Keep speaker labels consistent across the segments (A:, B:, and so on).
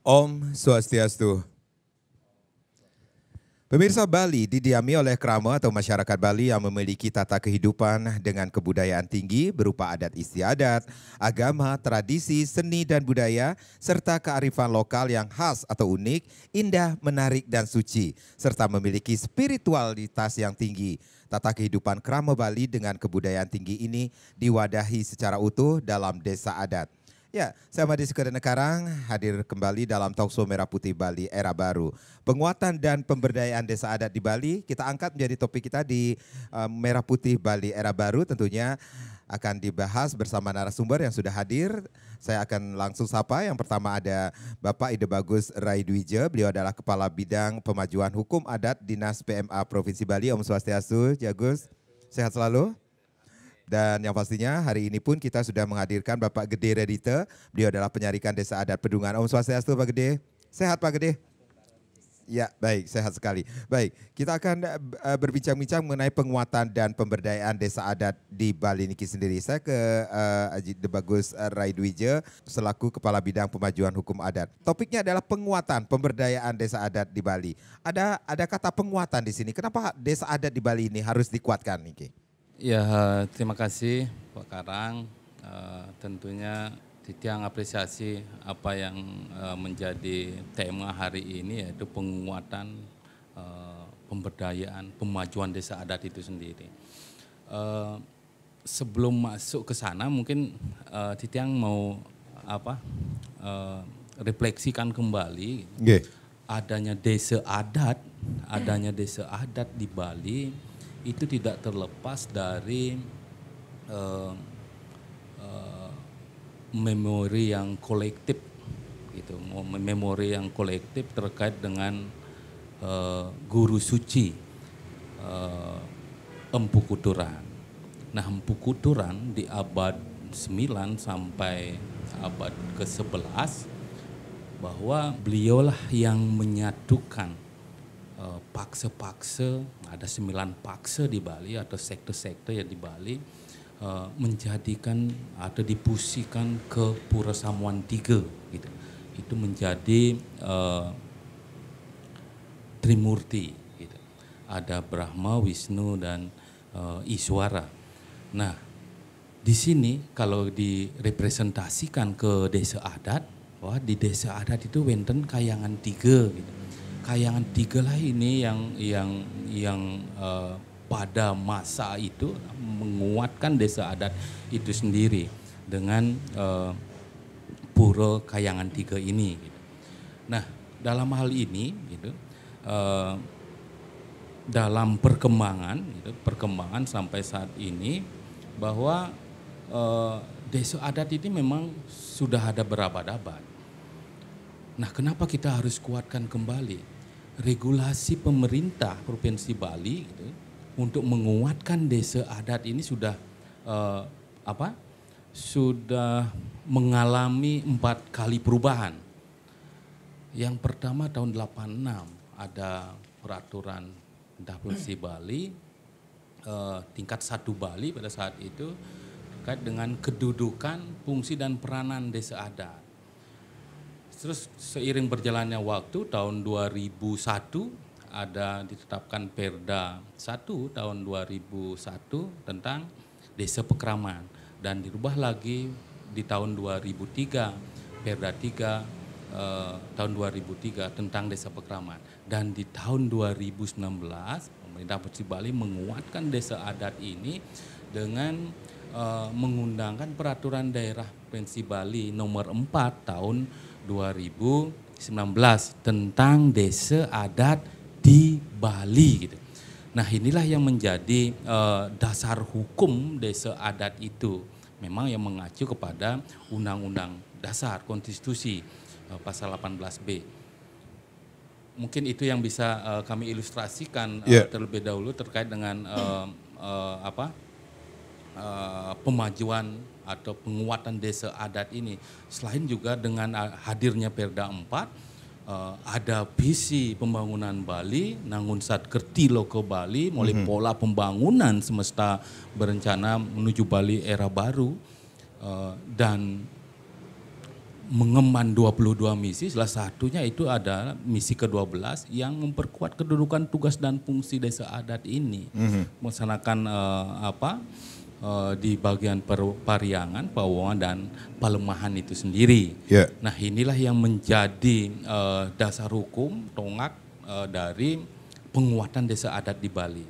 A: Om Swastiastu. Pemirsa, Bali didiami oleh kerama atau masyarakat Bali yang memiliki tata kehidupan dengan kebudayaan tinggi berupa adat istiadat, agama, tradisi, seni dan budaya, serta kearifan lokal yang khas atau unik, indah, menarik dan suci, serta memiliki spiritualitas yang tinggi. Tata kehidupan kerama Bali dengan kebudayaan tinggi ini diwadahi secara utuh dalam desa adat. Ya, saya Madi Sukadana Karang hadir kembali dalam Talkshow Merah Putih Bali Era Baru. Penguatan dan pemberdayaan desa adat di Bali kita angkat menjadi topik kita di Merah Putih Bali Era Baru, tentunya akan dibahas bersama narasumber yang sudah hadir. Saya akan langsung sapa. Yang pertama ada Bapak Ide Bagus Raidwija. Beliau adalah Kepala Bidang Pemajuan Hukum Adat Dinas PMA Provinsi Bali. Om Swastiastu, Jagus. Sehat selalu. Dan yang pastinya hari ini pun kita sudah menghadirkan Bapak Gede Redite. Beliau adalah penyarikan desa adat Pedungan. Om Swastiastu Pak Gede. Sehat Pak Gede? Ya, baik, sehat sekali. Baik, kita akan berbincang-bincang mengenai penguatan dan pemberdayaan desa adat di Bali Niki sendiri. Saya ke Aji De Bagus Raidwija selaku Kepala Bidang Pemajuan Hukum Adat. Topiknya adalah penguatan pemberdayaan desa adat di Bali. Ada kata penguatan di sini. Kenapa desa adat di Bali ini harus dikuatkan, Niki?
B: Ya, terima kasih Pak Karang. Tentunya Titiang apresiasi apa yang menjadi tema hari ini, yaitu penguatan, pemberdayaan, pemajuan desa adat itu sendiri. Sebelum masuk ke sana mungkin Titiang mau refleksikan kembali adanya desa adat di Bali. Itu tidak terlepas dari memori yang kolektif, gitu. Memori yang kolektif terkait dengan guru suci Empu Kuturan. Nah, Empu Kuturan di abad 9 sampai abad ke-11 bahwa beliaulah yang menyatukan pakse-pakse, ada 9 pakse di Bali atau sekte-sekte yang di Bali, menjadikan atau dipusikan ke Pura Samuan III gitu. Itu menjadi Trimurti gitu. Ada Brahma, Wisnu dan Iswara. Nah, di sini kalau direpresentasikan ke desa adat, bahwa di desa adat itu wenten kayangan 3 gitu. Kayangan 3 lah ini yang pada masa itu menguatkan desa adat itu sendiri dengan pura kayangan 3 ini. Gitu. Nah, dalam hal ini, gitu, dalam perkembangan sampai saat ini bahwa desa adat ini memang sudah ada berabad-abad. Nah, kenapa kita harus kuatkan kembali? Regulasi pemerintah Provinsi Bali gitu, untuk menguatkan desa adat ini sudah sudah mengalami 4 kali perubahan. Yang pertama tahun 86 ada peraturan Provinsi Bali tingkat 1 Bali pada saat itu terkait dengan kedudukan, fungsi dan peranan desa adat. Terus seiring berjalannya waktu tahun 2001 ada ditetapkan Perda 1 tahun 2001 tentang desa pekraman dan dirubah lagi di tahun 2003 Perda 3 tahun 2003 tentang desa pekraman, dan di tahun 2019 pemerintah Provinsi Bali menguatkan desa adat ini dengan mengundangkan peraturan daerah Provinsi Bali nomor 4 tahun 2019 tentang desa adat di Bali gitu. Nah, inilah yang menjadi dasar hukum desa adat itu. Memang yang mengacu kepada Undang-Undang Dasar Konstitusi pasal 18B. Mungkin itu yang bisa kami ilustrasikan terlebih dahulu terkait dengan pemajuan atau penguatan desa adat ini. Selain juga dengan hadirnya Perda 4, ada visi pembangunan Bali, Nangun Sat Kerti Loko Bali, mulai pola pembangunan semesta berencana menuju Bali era baru, dan mengemban 22 misi, salah satunya itu adalah misi ke-12 yang memperkuat kedudukan tugas dan fungsi desa adat ini. Melaksanakan di bagian Pariangan, Pawongan dan Palemahan itu sendiri.
A: Yeah.
B: Nah inilah yang menjadi dasar hukum tonggak dari penguatan desa adat di Bali.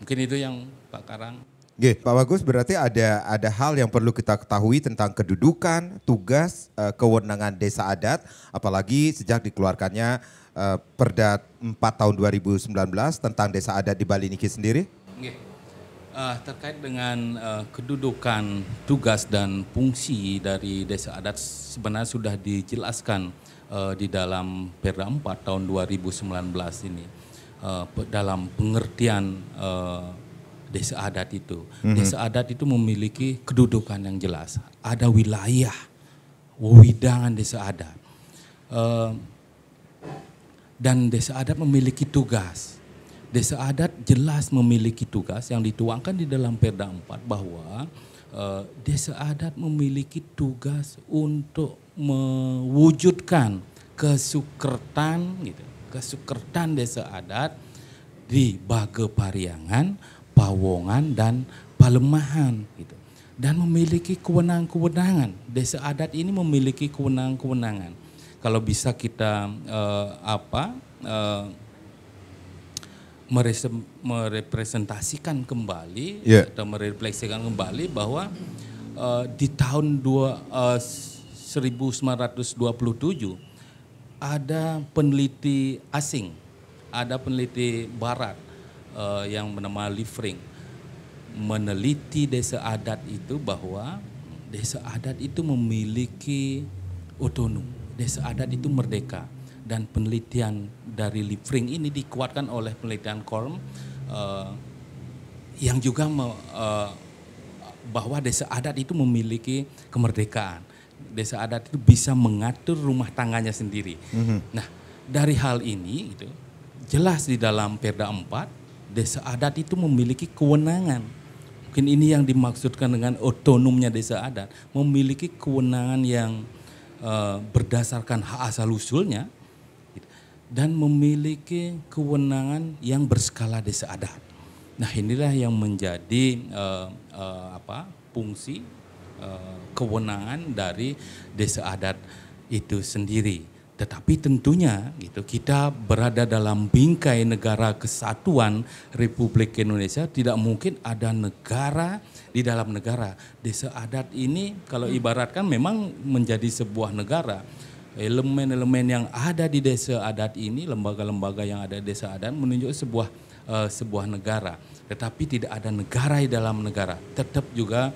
B: Mungkin itu yang Pak Karang.
A: Oke, Pak Bagus, berarti ada hal yang perlu kita ketahui tentang kedudukan, tugas, kewenangan desa adat, apalagi sejak dikeluarkannya Perda 4 tahun 2019 tentang desa adat di Bali Niki sendiri.
B: Oke. Terkait dengan kedudukan, tugas dan fungsi dari desa adat sebenarnya sudah dijelaskan di dalam Perda 4 tahun 2019 ini. Dalam pengertian desa adat itu. Desa adat itu memiliki kedudukan yang jelas. Ada wilayah, wewidangan desa adat. Dan desa adat memiliki tugas. Desa adat jelas memiliki tugas yang dituangkan di dalam Perda 4 bahwa desa adat memiliki tugas untuk mewujudkan kesukretan gitu. Kesukretan desa adat di Bage Pariangan, Pawongan dan Palemahan gitu. Dan memiliki kewenangan-kewenangan. Desa adat ini memiliki kewenangan-kewenangan. Kalau bisa kita merepresentasikan kembali atau merefleksikan kembali bahwa di tahun 1927 ada peneliti asing, ada peneliti barat yang bernama Liefring meneliti desa adat itu bahwa desa adat itu memiliki otonom, desa adat itu merdeka. Dan penelitian dari Liefring ini dikuatkan oleh penelitian Korm yang juga bahwa desa adat itu memiliki kemerdekaan. Desa adat itu bisa mengatur rumah tangganya sendiri. Nah, dari hal ini itu jelas di dalam Perda 4 desa adat itu memiliki kewenangan. Mungkin ini yang dimaksudkan dengan otonomnya desa adat, memiliki kewenangan yang berdasarkan hak asal usulnya dan memiliki kewenangan yang berskala desa adat. Nah, inilah yang menjadi fungsi kewenangan dari desa adat itu sendiri. Tetapi tentunya gitu, kita berada dalam bingkai negara kesatuan Republik Indonesia, tidak mungkin ada negara di dalam negara. Desa adat ini kalau ibaratkan memang menjadi sebuah negara. Elemen-elemen yang ada di desa adat ini, lembaga-lembaga yang ada di desa adat menunjuk sebuah negara. Tetapi tidak ada negara di dalam negara. Tetap juga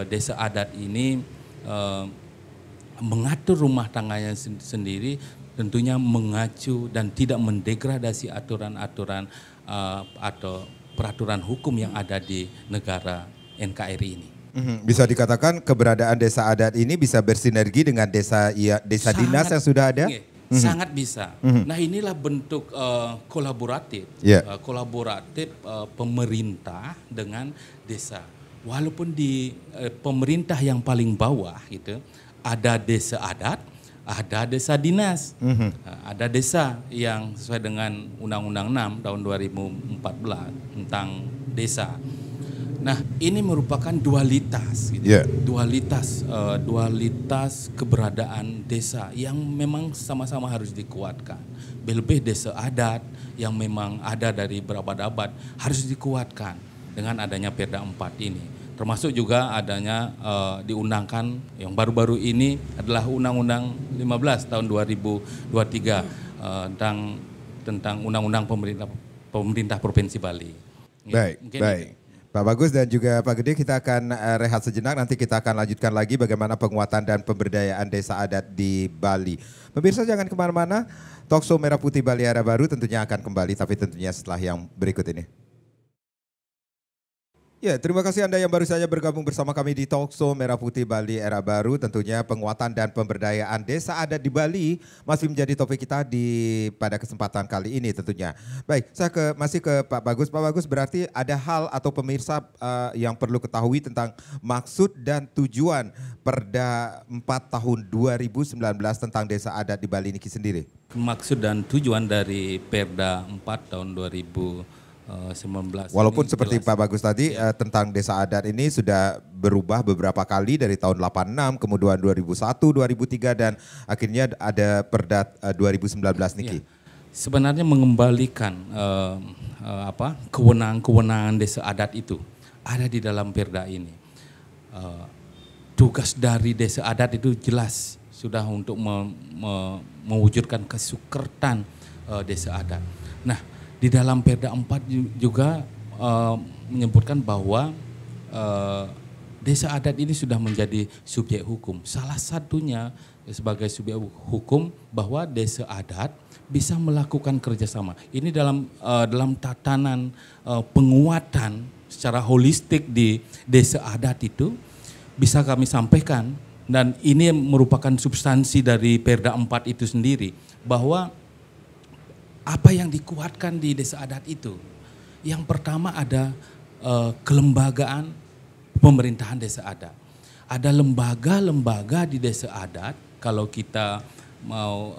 B: desa adat ini mengatur rumah tangganya sendiri, tentunya mengacu dan tidak mendegradasi aturan-aturan atau peraturan hukum yang ada di negara NKRI ini.
A: Bisa dikatakan keberadaan desa adat ini bisa bersinergi dengan desa dinas yang sudah ada?
B: Sangat bisa. Nah, inilah bentuk kolaboratif, kolaboratif pemerintah dengan desa. Walaupun di pemerintah yang paling bawah gitu, ada desa adat, ada desa dinas, ada desa yang sesuai dengan Undang-Undang 6 tahun 2014 tentang desa. Nah, ini merupakan dualitas, gitu. Dualitas keberadaan desa yang memang sama-sama harus dikuatkan. Lebih desa adat yang memang ada dari berabad-abad harus dikuatkan dengan adanya Perda 4 ini. Termasuk juga adanya diundangkan yang baru-baru ini adalah Undang-Undang 15 tahun 2023 tentang Undang-Undang Pemerintah Provinsi Bali.
A: Baik. Itu. Pak Bagus dan juga Pak Gede, kita akan rehat sejenak, nanti kita akan lanjutkan lagi bagaimana penguatan dan pemberdayaan desa adat di Bali. Pemirsa jangan kemana-mana, Talkshow Merah Putih Bali Era Baru tentunya akan kembali, tapi tentunya setelah yang berikut ini. Ya, terima kasih Anda yang baru saja bergabung bersama kami di Talkshow Merah Putih Bali Era Baru. Tentunya penguatan dan pemberdayaan desa adat di Bali masih menjadi topik kita pada kesempatan kali ini tentunya. Baik, saya masih ke Pak Bagus. Pak Bagus, berarti ada hal atau pemirsa yang perlu ketahui tentang maksud dan tujuan Perda 4 tahun 2019 tentang desa adat di Bali ini sendiri.
B: Maksud dan tujuan dari Perda 4 tahun 2019.
A: Walaupun seperti jelas. Pak Bagus tadi tentang desa adat ini sudah berubah beberapa kali dari tahun 86, kemudian 2001, 2003 dan akhirnya ada Perda 2019 niki.
B: Ya. Sebenarnya mengembalikan kewenangan-kewenangan desa adat itu ada di dalam Perda ini. Tugas dari desa adat itu jelas sudah untuk mewujudkan kesukertan desa adat. Nah, di dalam Perda 4 juga menyebutkan bahwa desa adat ini sudah menjadi subjek hukum. Salah satunya sebagai subjek hukum bahwa desa adat bisa melakukan kerjasama. Ini dalam tatanan penguatan secara holistik di desa adat itu bisa kami sampaikan, dan ini merupakan substansi dari Perda 4 itu sendiri, bahwa apa yang dikuatkan di desa adat itu. Yang pertama ada kelembagaan pemerintahan desa adat. Ada lembaga-lembaga di desa adat, kalau kita mau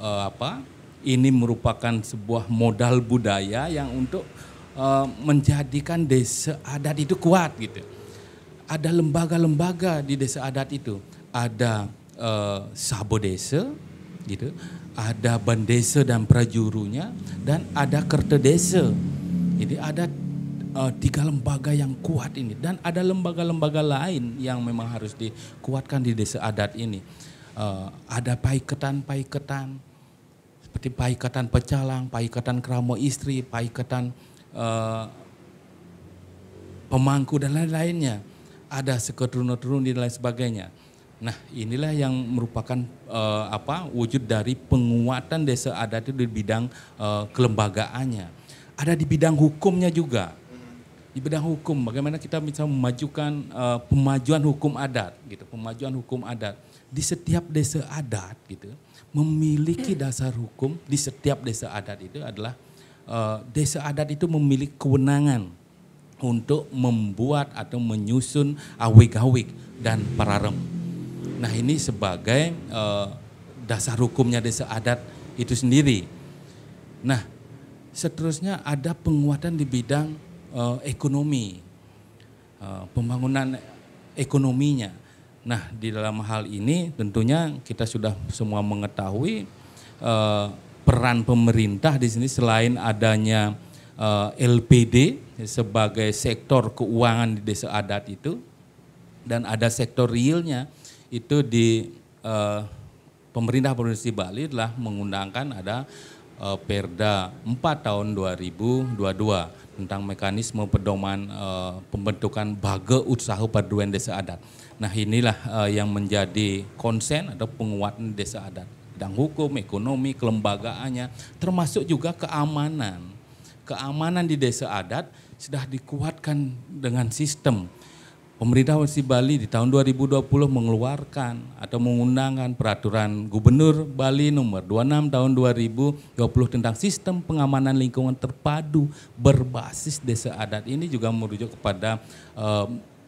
B: ini merupakan sebuah modal budaya yang untuk menjadikan desa adat itu kuat gitu. Ada lembaga-lembaga di desa adat itu. Ada Sabo Desa gitu. Ada Bandesa dan prajurunya, dan ada Kerta Desa. Jadi ada 3 lembaga yang kuat ini, dan ada lembaga-lembaga lain yang memang harus dikuatkan di desa adat ini. Ada paiketan seperti paiketan Pecalang, paiketan Kramo Istri, paiketan Pemangku dan lain-lainnya. Ada Seketurun-turun dan lain sebagainya. Nah, inilah yang merupakan wujud dari penguatan desa adat itu di bidang kelembagaannya. Ada di bidang hukumnya juga. Di bidang hukum, bagaimana kita bisa memajukan pemajuan hukum adat, gitu. Pemajuan hukum adat di setiap desa adat, gitu, memiliki dasar hukum. Di setiap desa adat itu adalah desa adat itu memiliki kewenangan untuk membuat atau menyusun awik-awik dan pararem. Nah, ini sebagai dasar hukumnya desa adat itu sendiri. Nah, seterusnya ada penguatan di bidang ekonomi, pembangunan ekonominya. Nah, di dalam hal ini tentunya kita sudah semua mengetahui peran pemerintah di sini, selain adanya LPD sebagai sektor keuangan di desa adat itu, dan ada sektor realnya. Itu di pemerintah Provinsi Bali telah mengundangkan ada Perda 4 tahun 2022 tentang mekanisme pedoman pembentukan baga usaha paduan desa adat. Nah, inilah yang menjadi konsen atau penguatan desa adat. Bidang hukum, ekonomi, kelembagaannya, termasuk juga keamanan. Keamanan di desa adat sudah dikuatkan dengan sistem. Pemerintah Provinsi Bali di tahun 2020 mengeluarkan atau mengundangkan peraturan Gubernur Bali nomor 26 tahun 2020 tentang sistem pengamanan lingkungan terpadu berbasis desa adat. Ini juga merujuk kepada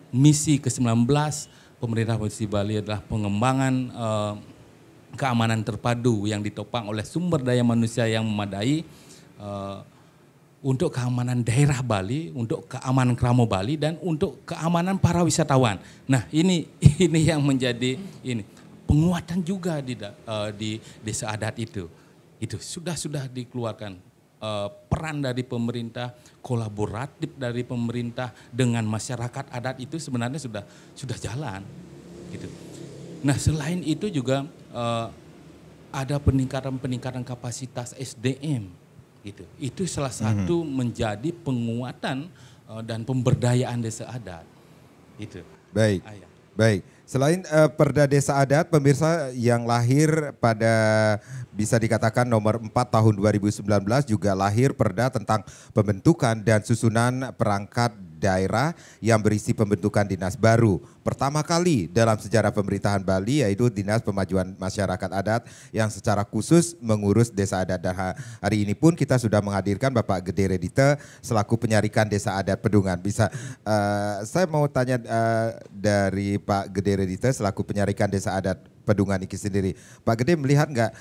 B: misi ke-19 Pemerintah Provinsi Bali adalah pengembangan keamanan terpadu yang ditopang oleh sumber daya manusia yang memadai untuk keamanan daerah Bali, untuk keamanan Kramo Bali, dan untuk keamanan para wisatawan. Nah, ini yang menjadi ini penguatan juga di desa adat itu. Itu sudah dikeluarkan peran dari pemerintah, kolaboratif dari pemerintah dengan masyarakat adat itu sebenarnya sudah jalan gitu. Nah, selain itu juga ada peningkatan kapasitas SDM. Gitu. Itu salah satu menjadi penguatan dan pemberdayaan desa adat. Itu.
A: Baik. Baik. Selain Perda Desa Adat, pemirsa, yang lahir pada bisa dikatakan nomor 4 tahun 2019 juga lahir Perda tentang pembentukan dan susunan perangkat daerah yang berisi pembentukan dinas baru. Pertama kali dalam sejarah pemerintahan Bali yaitu Dinas Pemajuan Masyarakat Adat yang secara khusus mengurus desa adat. Dan hari ini pun kita sudah menghadirkan Bapak Gede Redite selaku penyarikan desa adat Pedungan. Bisa saya mau tanya dari Pak Gede Redite selaku penyarikan desa adat Pedungan Niki sendiri. Pak Gede melihat nggak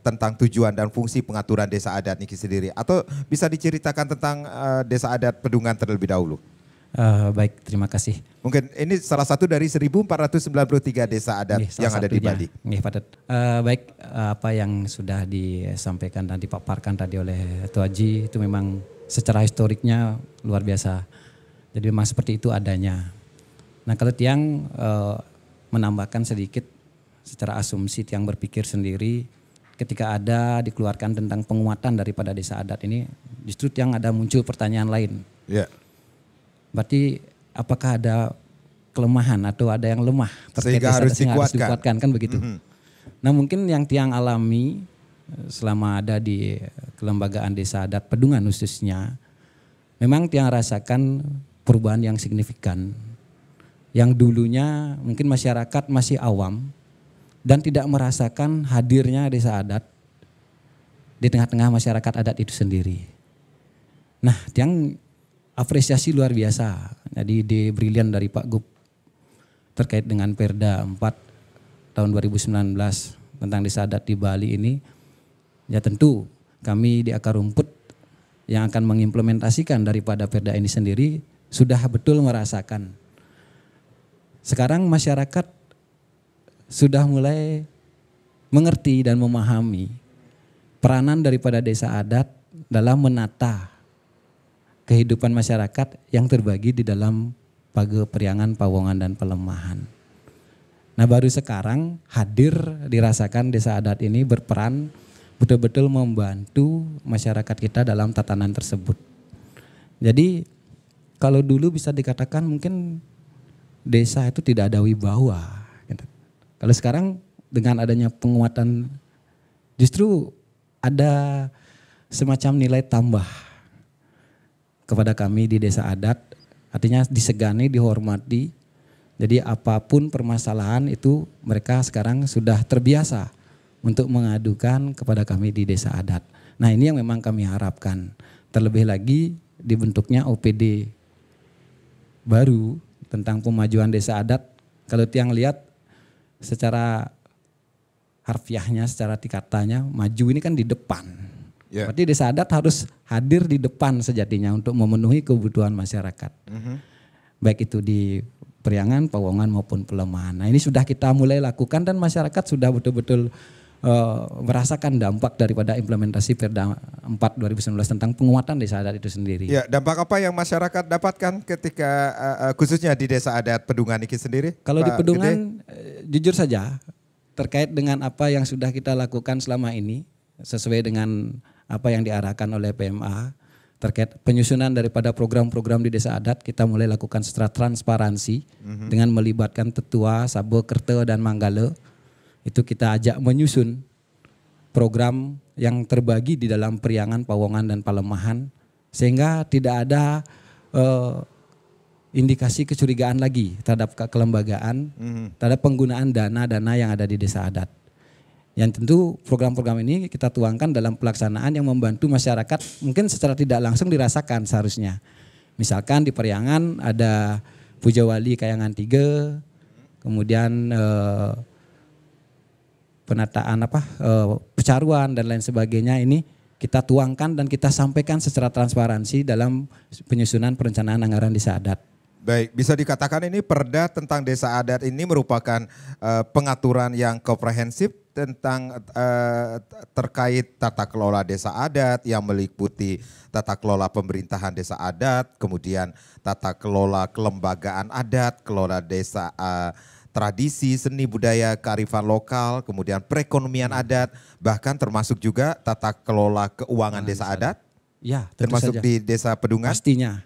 A: tentang tujuan dan fungsi pengaturan desa adat Niki sendiri? Atau bisa diceritakan tentang desa adat Pedungan terlebih dahulu?
C: Baik, terima kasih.
A: Mungkin ini salah satu dari 1493 desa adat yang ada di Bali.
C: Baik, apa yang sudah disampaikan dan dipaparkan tadi oleh Tua Haji itu memang secara historiknya luar biasa. Jadi memang seperti itu adanya. Nah kalau Tiang menambahkan sedikit secara asumsi Tiang berpikir sendiri ketika ada dikeluarkan tentang penguatan daripada desa adat ini justru Tiang ada muncul pertanyaan lain.
A: Ya.
C: Berarti apakah ada kelemahan atau ada yang lemah terkait
A: sehingga harus
C: dikuatkan kan begitu. Nah mungkin yang Tiang alami selama ada di kelembagaan desa adat Pedungan khususnya memang Tiang rasakan perubahan yang signifikan. Yang dulunya mungkin masyarakat masih awam dan tidak merasakan hadirnya desa adat di tengah-tengah masyarakat adat itu sendiri. Nah, Tiang apresiasi luar biasa. Jadi ide brilian dari Pak Gub terkait dengan Perda 4 tahun 2019 tentang desa adat di Bali ini. Ya tentu kami di akar rumput yang akan mengimplementasikan daripada Perda ini sendiri sudah betul merasakan. Sekarang masyarakat sudah mulai mengerti dan memahami peranan daripada desa adat dalam menata kehidupan masyarakat yang terbagi di dalam Page Periangan, Pawongan dan Pelemahan. Nah baru sekarang hadir dirasakan desa adat ini berperan betul-betul membantu masyarakat kita dalam tatanan tersebut. Jadi kalau dulu bisa dikatakan mungkin desa itu tidak ada wibawa. Kalau sekarang dengan adanya penguatan justru ada semacam nilai tambah kepada kami di desa adat. Artinya disegani, dihormati. Jadi apapun permasalahan itu mereka sekarang sudah terbiasa untuk mengadukan kepada kami di desa adat. Nah ini yang memang kami harapkan. Terlebih lagi dibentuknya OPD baru tentang pemajuan desa adat. Kalau Tiang lihat secara harfiahnya, secara tikatanya, maju ini kan di depan. Yeah. Berarti desa adat harus hadir di depan sejatinya untuk memenuhi kebutuhan masyarakat. Baik itu di Periangan, Pawongan maupun Pelemahan. Nah ini sudah kita mulai lakukan dan masyarakat sudah betul-betul merasakan dampak daripada implementasi Perda 4 2019 tentang penguatan desa adat itu sendiri.
A: Ya, dampak apa yang masyarakat dapatkan ketika khususnya di desa adat Pedungan ini sendiri?
C: Kalau di Pedungan jujur saja terkait dengan apa yang sudah kita lakukan selama ini sesuai dengan apa yang diarahkan oleh PMA terkait penyusunan daripada program-program di desa adat kita mulai lakukan secara transparansi dengan melibatkan tetua, Sabo, Kerte dan Manggala. Itu kita ajak menyusun program yang terbagi di dalam Periangan, Pawongan dan Pelemahan sehingga tidak ada indikasi kecurigaan lagi terhadap kelembagaan, terhadap penggunaan dana-dana yang ada di desa adat. Yang tentu program-program ini kita tuangkan dalam pelaksanaan yang membantu masyarakat mungkin secara tidak langsung dirasakan seharusnya. Misalkan di Periangan ada Puja Wali Kayangan 3, kemudian penataan pecaruan dan lain sebagainya ini kita tuangkan dan kita sampaikan secara transparansi dalam penyusunan perencanaan anggaran desa adat.
A: Baik, bisa dikatakan ini Perda tentang desa adat ini merupakan pengaturan yang komprehensif tentang terkait tata kelola desa adat yang meliputi tata kelola pemerintahan desa adat, kemudian tata kelola kelembagaan adat, kelola desa tradisi, seni budaya, kearifan lokal, kemudian perekonomian adat, bahkan termasuk juga tata kelola keuangan desa adat.
C: Ya,
A: termasuk
C: saja.
A: Di desa Pedungan.
C: Pastinya.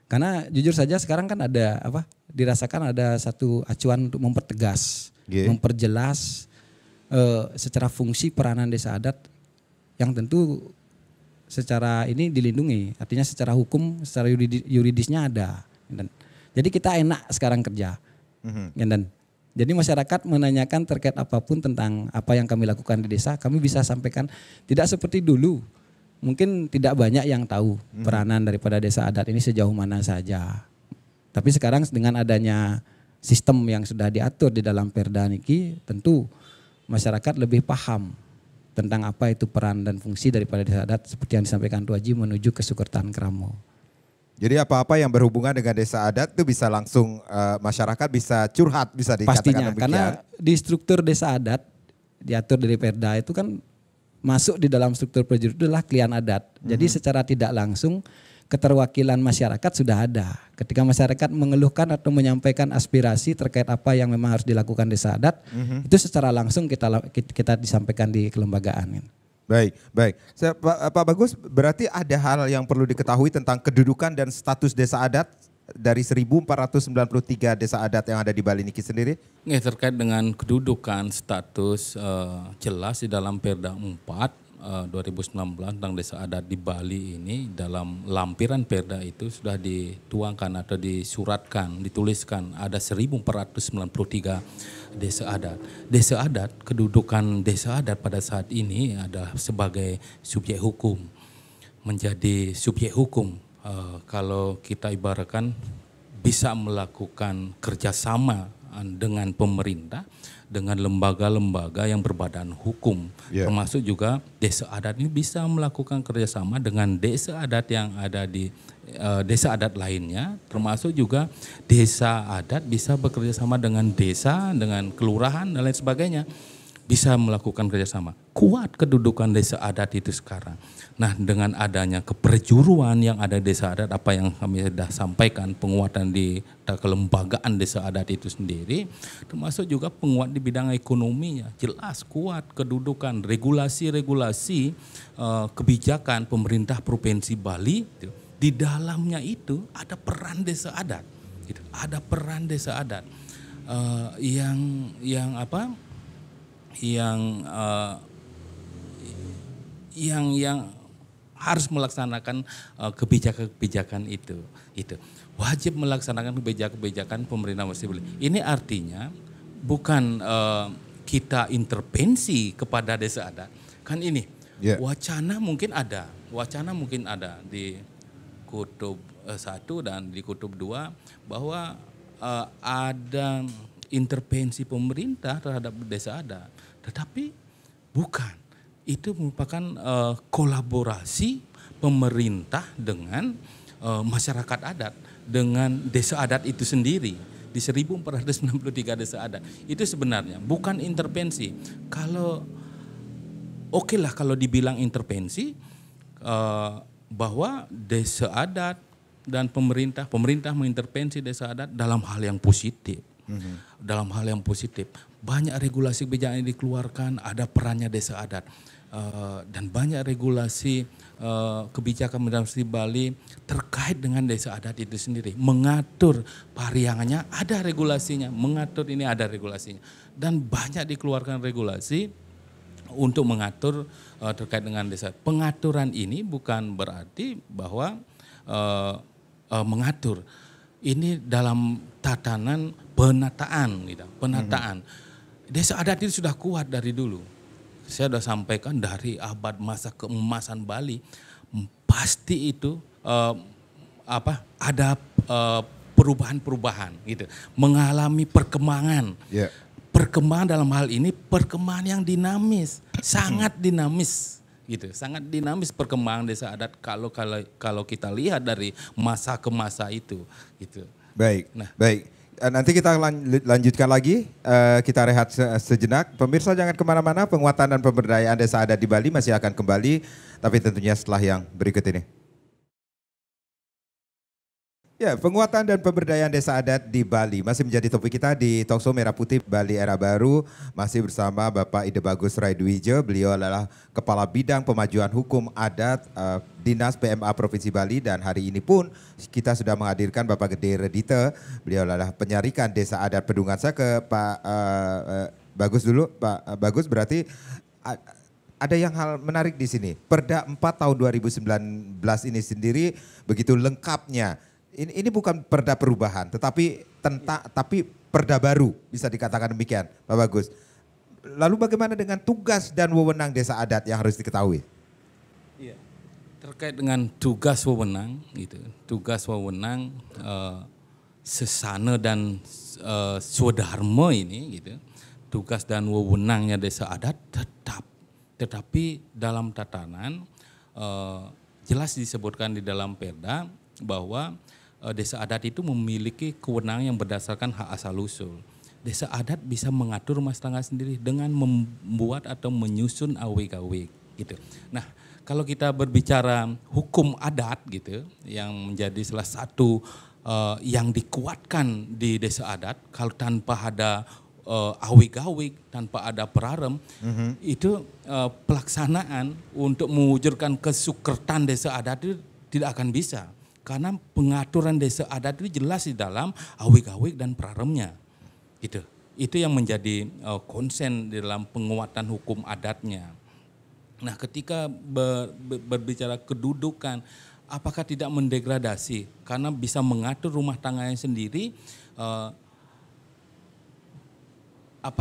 C: Karena jujur saja sekarang kan ada dirasakan ada satu acuan untuk mempertegas, memperjelas secara fungsi peranan desa adat yang tentu secara ini dilindungi. Artinya secara hukum, secara yuridisnya ada. Dan jadi kita enak sekarang kerja. Dan jadi masyarakat menanyakan terkait apapun tentang apa yang kami lakukan di desa, kami bisa sampaikan tidak seperti dulu. Mungkin tidak banyak yang tahu peranan daripada desa adat ini sejauh mana saja. Tapi sekarang dengan adanya sistem yang sudah diatur di dalam Perda niki, tentu masyarakat lebih paham tentang apa itu peran dan fungsi daripada desa adat seperti yang disampaikan Tuaji menuju kesukertaan Kramo.
A: Jadi apa-apa yang berhubungan dengan desa adat itu bisa langsung masyarakat bisa curhat, bisa dikatakan
C: pastinya,
A: demikian.
C: karena di struktur desa adat diatur dari Perda itu kan masuk di dalam struktur prajurit itu adalah klien adat. Jadi secara tidak langsung keterwakilan masyarakat sudah ada. Ketika masyarakat mengeluhkan atau menyampaikan aspirasi terkait apa yang memang harus dilakukan desa adat, itu secara langsung kita disampaikan di kelembagaan.
A: Baik, baik. Pak Bagus, berarti ada hal yang perlu diketahui tentang kedudukan dan status desa adat dari 1493 desa adat yang ada di Bali niki sendiri?
B: Ya, terkait dengan kedudukan status jelas di dalam Perda 4 2019 tentang desa adat di Bali ini, dalam lampiran Perda itu sudah dituangkan atau disuratkan, dituliskan ada 1493 desa adat. Desa adat, kedudukan desa adat pada saat ini adalah sebagai subjek hukum, menjadi subjek hukum. Kalau kita ibaratkan bisa melakukan kerjasama dengan pemerintah, dengan lembaga-lembaga yang berbadan hukum, termasuk juga desa adat ini bisa melakukan kerjasama dengan desa adat yang ada di desa adat lainnya, termasuk juga desa adat bisa bekerja sama dengan desa, dengan kelurahan dan lain sebagainya, bisa melakukan kerjasama. Kuat kedudukan desa adat itu sekarang. Nah, dengan adanya keperjuruan yang ada di desa adat, apa yang kami sudah sampaikan, penguatan di kelembagaan desa adat itu sendiri, termasuk juga penguat di bidang ekonominya, jelas kuat kedudukan, regulasi-regulasi kebijakan pemerintah Provinsi Bali, di dalamnya itu ada peran desa adat, ada peran desa adat yang harus melaksanakan kebijakan-kebijakan itu. Wajib melaksanakan kebijakan-kebijakan pemerintah mesti beli. Ini artinya bukan kita intervensi kepada desa adat. Kan ini wacana mungkin ada di kutub 1 dan di kutub 2 bahwa ada intervensi pemerintah terhadap desa adat. Tetapi bukan. Itu merupakan kolaborasi pemerintah dengan masyarakat adat, dengan desa adat itu sendiri. Di 1493 desa adat. Itu sebenarnya bukan intervensi. Kalau kalau dibilang intervensi, bahwa desa adat dan pemerintah mengintervensi desa adat dalam hal yang positif. Dalam hal yang positif. Banyak regulasi kebijakan yang dikeluarkan, ada perannya desa adat. Dan banyak regulasi kebijakan pemerintah Bali terkait dengan desa adat itu sendiri. Mengatur pariangannya ada regulasinya, mengatur ini ada regulasinya. Dan banyak dikeluarkan regulasi untuk mengatur terkait dengan desa. Pengaturan ini bukan berarti bahwa mengatur. Ini dalam tatanan penataan. Penataan. Desa adat itu sudah kuat dari dulu. Saya sudah sampaikan dari abad masa keemasan Bali, pasti itu ada perubahan-perubahan gitu, mengalami perkembangan. Perkembangan dalam hal ini perkembangan yang dinamis, sangat dinamis gitu, sangat dinamis perkembangan desa adat kalau kita lihat dari masa ke masa itu gitu.
A: Baik. Baik. Nanti kita lanjutkan lagi, kita rehat sejenak. Pemirsa jangan kemana-mana, penguatan dan pemberdayaan desa adat di Bali masih akan kembali, tapi tentunya setelah yang berikut ini. Ya, penguatan dan pemberdayaan desa adat di Bali masih menjadi topik kita di Talkshow Merah Putih Bali Era Baru. Masih bersama Bapak Ide Bagus Raidwijo, beliau adalah Kepala Bidang Pemajuan Hukum Adat Dinas PMA Provinsi Bali, dan hari ini pun kita sudah menghadirkan Bapak Gede Redite. Beliau adalah penyarikan desa adat Pedungan. Saya ke Pak Bagus dulu. Pak Bagus, berarti ada yang hal menarik di sini. Perda 4 tahun 2019 ini sendiri begitu lengkapnya ini bukan perda perubahan, tetapi tapi perda baru, bisa dikatakan demikian, Pak Bagus. Lalu bagaimana dengan tugas dan wewenang desa adat yang harus diketahui?
B: Iya. Terkait dengan tugas wewenang, gitu. Tugas wewenang sesana dan swadharma ini, gitu. Tugas dan wewenangnya desa adat tetapi dalam tatanan jelas disebutkan di dalam perda bahwa desa adat itu memiliki kewenangan yang berdasarkan hak asal usul. Desa adat bisa mengatur rumah tangga sendiri dengan membuat atau menyusun awik-awik, gitu. Nah, kalau kita berbicara hukum adat, gitu, yang menjadi salah satu yang dikuatkan di desa adat, kalau tanpa ada awik-awik, tanpa ada perarem, itu pelaksanaan untuk mewujudkan kesukertan desa adat itu tidak akan bisa. Karena pengaturan desa adat itu jelas di dalam awik-awik dan peraremnya. Itu yang menjadi konsen di dalam penguatan hukum adatnya. Nah, ketika berbicara kedudukan, apakah tidak mendegradasi karena bisa mengatur rumah tangganya sendiri,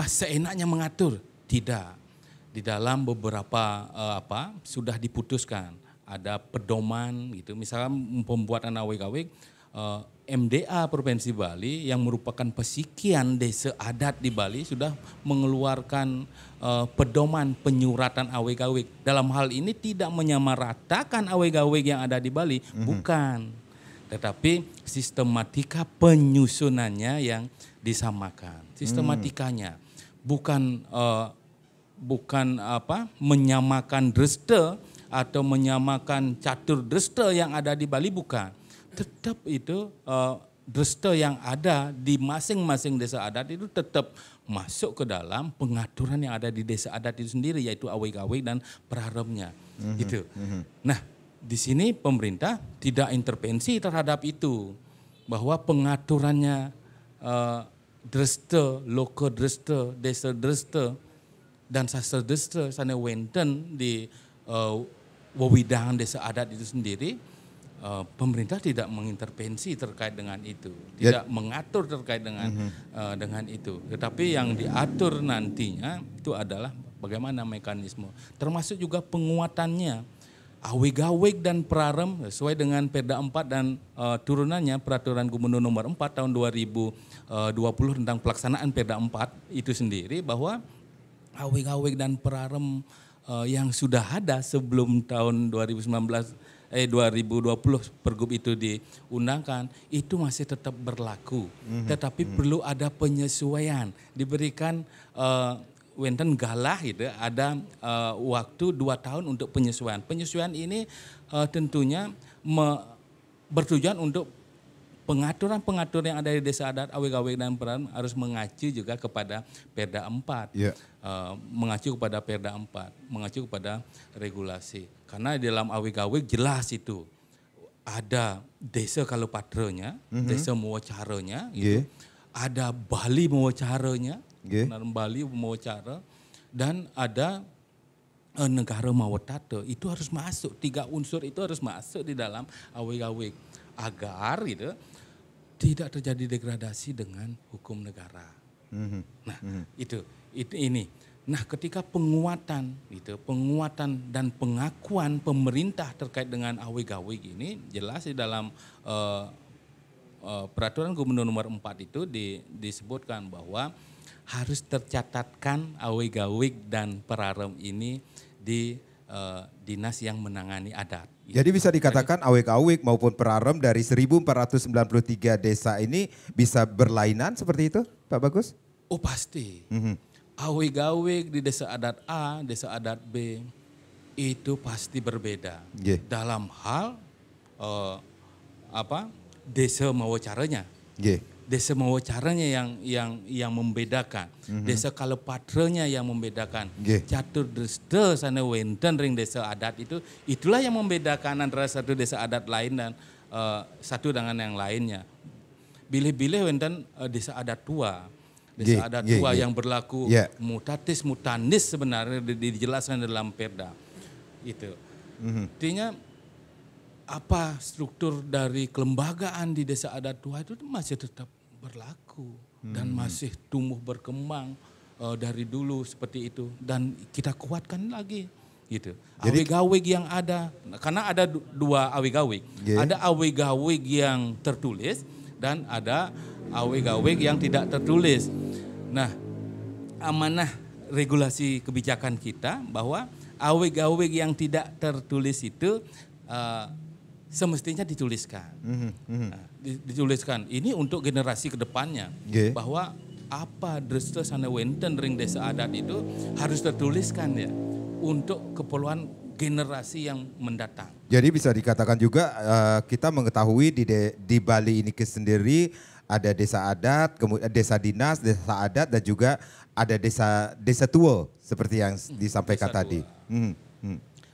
B: seenaknya mengatur? Tidak. Di dalam beberapa sudah diputuskan, ada pedoman gitu. Misalnya pembuatan awik-awik, MDA Provinsi Bali yang merupakan pesikian desa adat di Bali sudah mengeluarkan pedoman penyuratan awik-awik. Dalam hal ini tidak menyamaratakan awik-awik yang ada di Bali, bukan. Tetapi sistematika penyusunannya yang disamakan. Sistematikanya bukan menyamakan dreste atau menyamakan catur dreste yang ada di Bali, bukan. Tetap itu dreste yang ada di masing-masing desa adat itu tetap masuk ke dalam pengaturan yang ada di desa adat itu sendiri, yaitu awik-awik dan peraremnya. Gitu. Nah, di sini pemerintah tidak intervensi terhadap itu, bahwa pengaturannya dreste, loko dreste, desa dreste, dan sastra dreste sana wenten di wewidangan desa adat itu sendiri. Pemerintah tidak mengintervensi terkait dengan itu, tidak mengatur terkait dengan itu. Tetapi yang diatur nantinya itu adalah bagaimana mekanisme, termasuk juga penguatannya. Awik-awik dan perarem sesuai dengan Perda 4 dan turunannya Peraturan Gubernur Nomor 4 tahun 2020 tentang pelaksanaan Perda 4 itu sendiri, bahwa awik-awik dan perarem yang sudah ada sebelum tahun 2020 Pergub itu diundangkan, itu masih tetap berlaku. Tetapi perlu ada penyesuaian, diberikan wenten galah gitu, ada waktu 2 tahun untuk penyesuaian. Penyesuaian ini tentunya bertujuan untuk pengaturan yang ada di desa adat, awik-awik dan perarem harus mengacu juga kepada Perda 4. Mengacu kepada Perda 4, mengacu kepada regulasi. Karena di dalam awik-awik jelas itu ada desa Kalopatranya, desa Mowocaranya, gitu. Ada Bali Mowocaranya, Bali Mowocara, dan ada negara Mawatata. Itu harus masuk, 3 unsur itu harus masuk di dalam awik-awik agar gitu tidak terjadi degradasi dengan hukum negara. Nah, ini. Nah, ketika penguatan dan pengakuan pemerintah terkait dengan awik-awik ini jelas di dalam Peraturan Gubernur Nomor 4 itu disebutkan bahwa harus tercatatkan awik-awik dan perarem ini di dinas yang menangani adat.
A: Jadi bisa dikatakan awik-awik maupun perarem dari 1493 desa ini bisa berlainan seperti itu, Pak Bagus?
B: Oh pasti. Awik-awik di desa adat A, desa adat B itu pasti berbeda. Dalam hal desa Mowocaranya. Desa Mowocaranya yang membedakan. Desa Kalopatranya yang membedakan. Catur dreste sana wenten ring desa adat itulah yang membedakan antara satu desa adat lain dan satu dengan yang lainnya. Bilih-bilih wenten desa adat tua. Desa adat tua yang berlaku mutatis mutandis sebenarnya dijelaskan dalam Perda. Itu. Artinya apa struktur dari kelembagaan di desa adat tua itu masih tetap berlaku dan masih tumbuh berkembang dari dulu seperti itu, dan kita kuatkan lagi gitu. Awig-awig yang ada, karena ada dua awig-awig. Ada awig-awig yang tertulis dan ada awig-awig yang tidak tertulis. Nah, amanah regulasi kebijakan kita bahwa awig-awig yang tidak tertulis itu semestinya dituliskan. Dituliskan ini untuk generasi kedepannya, bahwa apa desa sana wenten ring desa adat itu harus tertuliskan ya untuk keperluan generasi yang mendatang.
A: Jadi bisa dikatakan juga kita mengetahui di Bali ini sendiri ada desa adat, kemudian desa dinas, desa adat, dan juga ada desa tua seperti yang disampaikan
B: desa
A: tadi.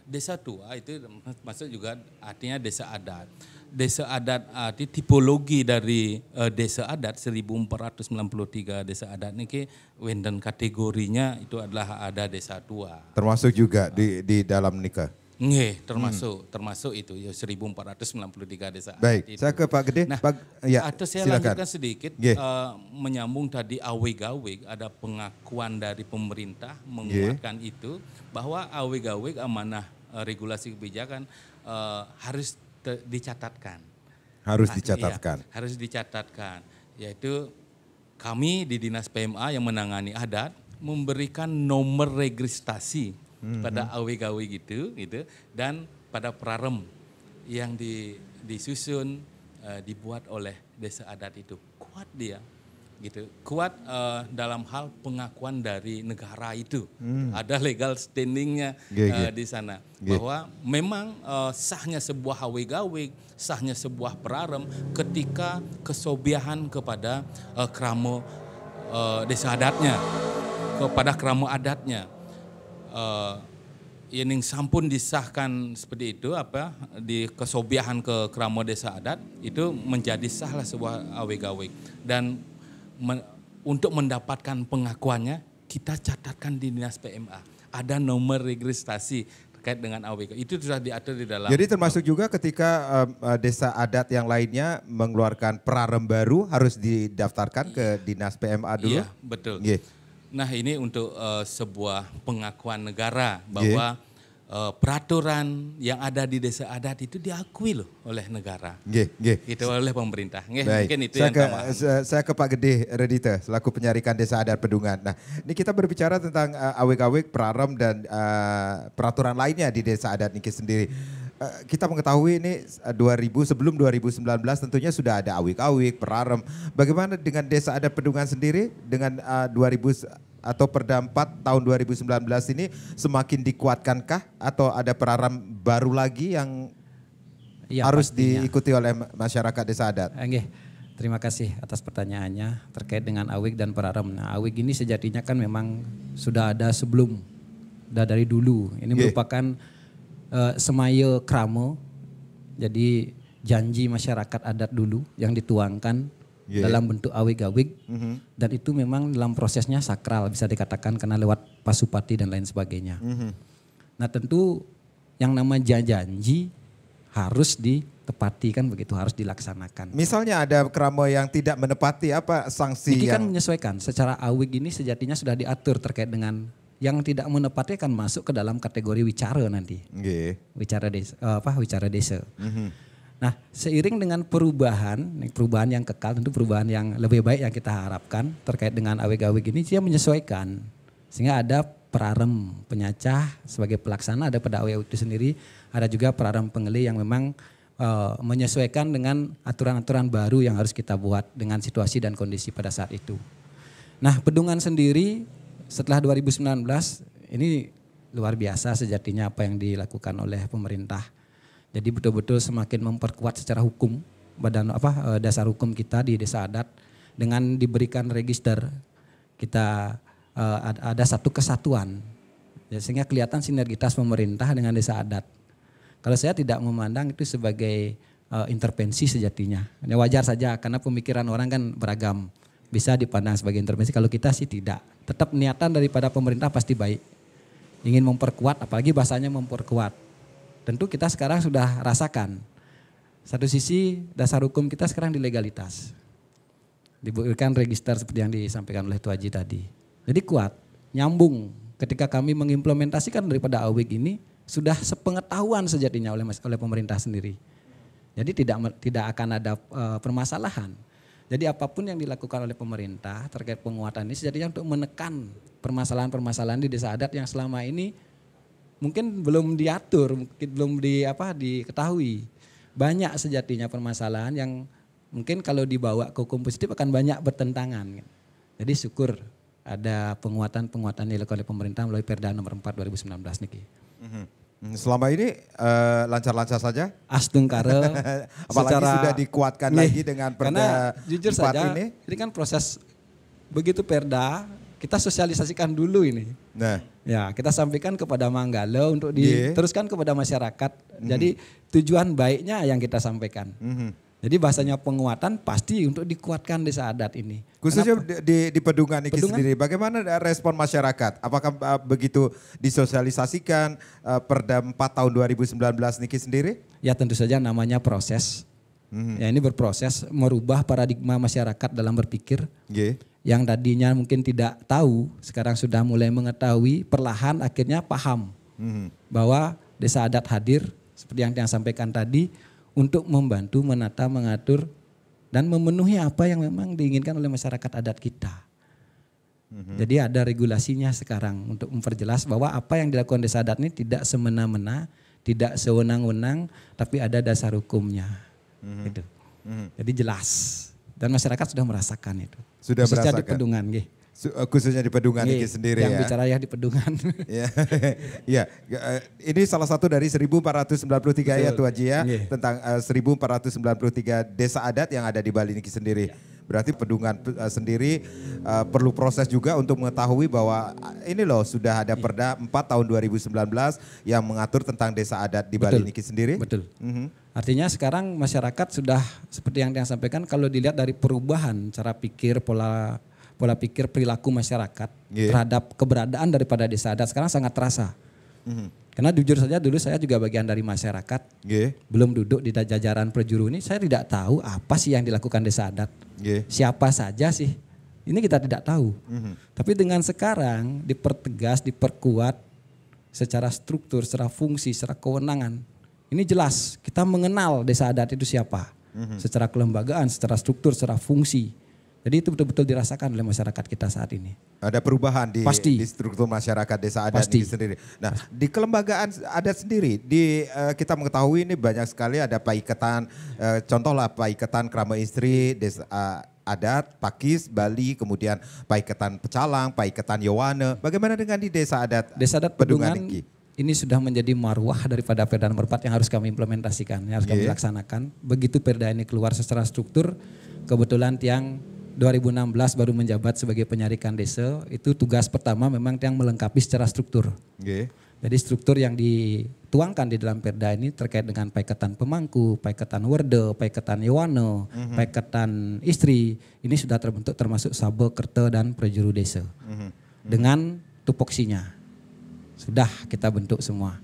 B: Desa tua itu maksud juga artinya desa adat. Desa adat arti tipologi dari desa adat 1493 desa adat ini wenden kategorinya itu adalah ada desa tua.
A: Termasuk juga di dalam nikah.
B: Nggih, termasuk itu ya 1493 desa adat.
A: Baik,
B: itu.
A: saya ke Pak Gede.
B: Nah, atau saya
A: silakan.
B: lanjutkan sedikit menyambung tadi awig-awig, ada pengakuan dari pemerintah menguatkan itu bahwa awig-awig amanah regulasi kebijakan harus dicatatkan.
A: Harus dicatatkan.
B: Iya, harus dicatatkan. Yaitu kami di Dinas PMA yang menangani adat memberikan nomor registrasi pada awig-awig gitu dan pada prarem yang disusun dibuat oleh desa adat itu. Kuat dia. Gitu, kuat dalam hal pengakuan dari negara itu, ada legal standingnya di sana, bahwa memang sahnya sebuah awig-awig, sahnya sebuah prarem ketika kesobiahan kepada kramo desa adatnya, kepada kramo adatnya. Yang sampun disahkan seperti itu di kesobiahan ke kramo desa adat itu menjadi sahlah sebuah awig-awig, dan untuk mendapatkan pengakuannya kita catatkan di Dinas PMA. Ada nomor registrasi terkait dengan AWK. Itu sudah diatur di dalam.
A: Jadi termasuk juga ketika desa adat yang lainnya mengeluarkan prarem baru harus didaftarkan ke Dinas PMA dulu?
B: Iya, betul. Nah, ini untuk sebuah pengakuan negara bahwa peraturan yang ada di desa adat itu diakui loh oleh negara. Itu oleh pemerintah. Mungkin itu yang pertama.
A: Saya ke Pak Gede Redita selaku penyarikan desa adat Pedungan. Nah, ini kita berbicara tentang awik-awik, prarem dan peraturan lainnya di desa adat Niki sendiri. Kita mengetahui ini sebelum 2019 tentunya sudah ada awik-awik, prarem. Bagaimana dengan desa adat Pedungan sendiri dengan 2000 Perda 4 tahun 2019 ini semakin dikuatkankah atau ada prarem baru lagi yang harus diikuti oleh masyarakat desa adat?
C: Terima kasih atas pertanyaannya terkait dengan awik dan prarem. Nah, awik ini sejatinya kan memang sudah ada sebelum, dari dulu. Ini merupakan semaya kramo, jadi janji masyarakat adat dulu yang dituangkan dalam bentuk awig-awig, dan itu memang dalam prosesnya sakral bisa dikatakan karena lewat pasupati dan lain sebagainya. Nah, tentu yang nama janji harus ditepati kan begitu, harus dilaksanakan.
A: Misalnya ada kramo yang tidak menepati, apa sanksi?
C: Ini kan menyesuaikan secara awig ini sejatinya sudah diatur terkait dengan yang tidak menepati akan masuk ke dalam kategori wicara nanti. Wicara desa. Nah, seiring dengan perubahan yang kekal, tentu perubahan yang lebih baik yang kita harapkan terkait dengan awig-awig ini, dia menyesuaikan. Sehingga ada prarem penyacah sebagai pelaksana, ada pada awig-awig itu sendiri, ada juga prarem pengeli yang memang menyesuaikan dengan aturan-aturan baru yang harus kita buat dengan situasi dan kondisi pada saat itu. Nah, Pedungan sendiri setelah 2019 ini luar biasa sejatinya apa yang dilakukan oleh pemerintah. Jadi betul-betul semakin memperkuat secara hukum dasar hukum kita di desa adat dengan diberikan register. Kita ada satu kesatuan, sehingga kelihatan sinergitas pemerintah dengan desa adat. Kalau saya tidak memandang itu sebagai intervensi sejatinya. Ini wajar saja karena pemikiran orang kan beragam, bisa dipandang sebagai intervensi. Kalau kita sih tidak. Tetap niatan daripada pemerintah pasti baik, ingin memperkuat, apalagi bahasanya memperkuat. Tentu kita sekarang sudah rasakan Satu sisi dasar hukum kita sekarang di legalitas. Diberikan register seperti yang disampaikan oleh Tuaji tadi. Jadi kuat, nyambung ketika kami mengimplementasikan daripada AWIG ini sudah sepengetahuan sejatinya oleh pemerintah sendiri. Jadi tidak akan ada permasalahan. Jadi apapun yang dilakukan oleh pemerintah terkait penguatan ini sejatinya untuk menekan permasalahan-permasalahan di desa adat yang selama ini mungkin belum diatur, mungkin belum diketahui. Banyak sejatinya permasalahan yang mungkin kalau dibawa ke hukum positif akan banyak bertentangan. Jadi syukur ada penguatan-penguatan yang dilakukan oleh pemerintah melalui Perda nomor 4 2019 niki.
A: Selama ini lancar-lancar saja?
C: Astungkare.
A: Apalagi sudah dikuatkan lagi dengan Perda 4
C: jujur saja,
A: ini.
C: Ini kan proses begitu Perda, kita sosialisasikan dulu ini.
A: Nah,
C: ya kita sampaikan kepada Manggala untuk diteruskan kepada masyarakat. Jadi tujuan baiknya yang kita sampaikan. Jadi bahasanya penguatan pasti untuk dikuatkan desa adat ini.
A: Khususnya di Pedungan ini sendiri, bagaimana respon masyarakat? Apakah begitu disosialisasikan Perda 4 tahun 2019 niki sendiri?
C: Ya tentu saja namanya proses. Ya ini berproses merubah paradigma masyarakat dalam berpikir. Yang tadinya mungkin tidak tahu, sekarang sudah mulai mengetahui, perlahan akhirnya paham bahwa desa adat hadir seperti yang sampaikan tadi untuk membantu, menata, mengatur dan memenuhi apa yang memang diinginkan oleh masyarakat adat kita. Jadi ada regulasinya sekarang untuk memperjelas bahwa apa yang dilakukan desa adat ini tidak semena-mena, tidak sewenang-wenang, tapi ada dasar hukumnya. Gitu. Jadi jelas dan masyarakat sudah merasakan itu.
A: Sudah
C: khususnya
A: merasakan.
C: Di Pedungan,
A: khususnya di Pedungan ini sendiri
C: yang
A: ya.
C: bicara ya di Pedungan.
A: Ya, ini salah satu dari 1493 ya Tuaji ya, tentang 1493 desa adat yang ada di Bali ini sendiri. Berarti Pedungan sendiri perlu proses juga untuk mengetahui bahwa ini loh sudah ada Perda 4 tahun 2019 yang mengatur tentang desa adat di Bali ini sendiri.
C: Betul. Artinya sekarang masyarakat sudah seperti yang sampaikan, kalau dilihat dari perubahan cara pikir, pola pikir perilaku masyarakat terhadap keberadaan daripada desa adat sekarang sangat terasa. Karena jujur saja dulu saya juga bagian dari masyarakat, belum duduk di jajaran perjuru ini, saya tidak tahu apa sih yang dilakukan desa adat. Siapa saja sih, ini kita tidak tahu. Tapi dengan sekarang dipertegas, diperkuat secara struktur, secara fungsi, secara kewenangan. Ini jelas kita mengenal desa adat itu siapa. Secara kelembagaan, secara struktur, secara fungsi. Jadi itu betul-betul dirasakan oleh masyarakat kita saat ini.
A: Ada perubahan di struktur masyarakat desa adat ini sendiri. Nah, di kelembagaan adat sendiri, kita mengetahui ini banyak sekali ada paiketan, contohlah paiketan Krama Istri, desa adat, Pakis, Bali, kemudian paiketan Pecalang, paiketan Yowane. Bagaimana dengan di desa adat?
C: Desa adat Pedungan ini sudah menjadi marwah daripada Perda nomor 4 yang harus kami implementasikan, yang harus kami laksanakan. Begitu Perda ini keluar secara struktur, kebetulan Tiang 2016 baru menjabat sebagai penyarikan desa, itu tugas pertama memang yang melengkapi secara struktur. Jadi struktur yang dituangkan di dalam Perda ini terkait dengan paiketan pemangku, paiketan werde, paiketan yowane, paiketan istri, ini sudah terbentuk termasuk sabe, kerte dan prejuru desa. Dengan tupoksinya sudah kita bentuk semua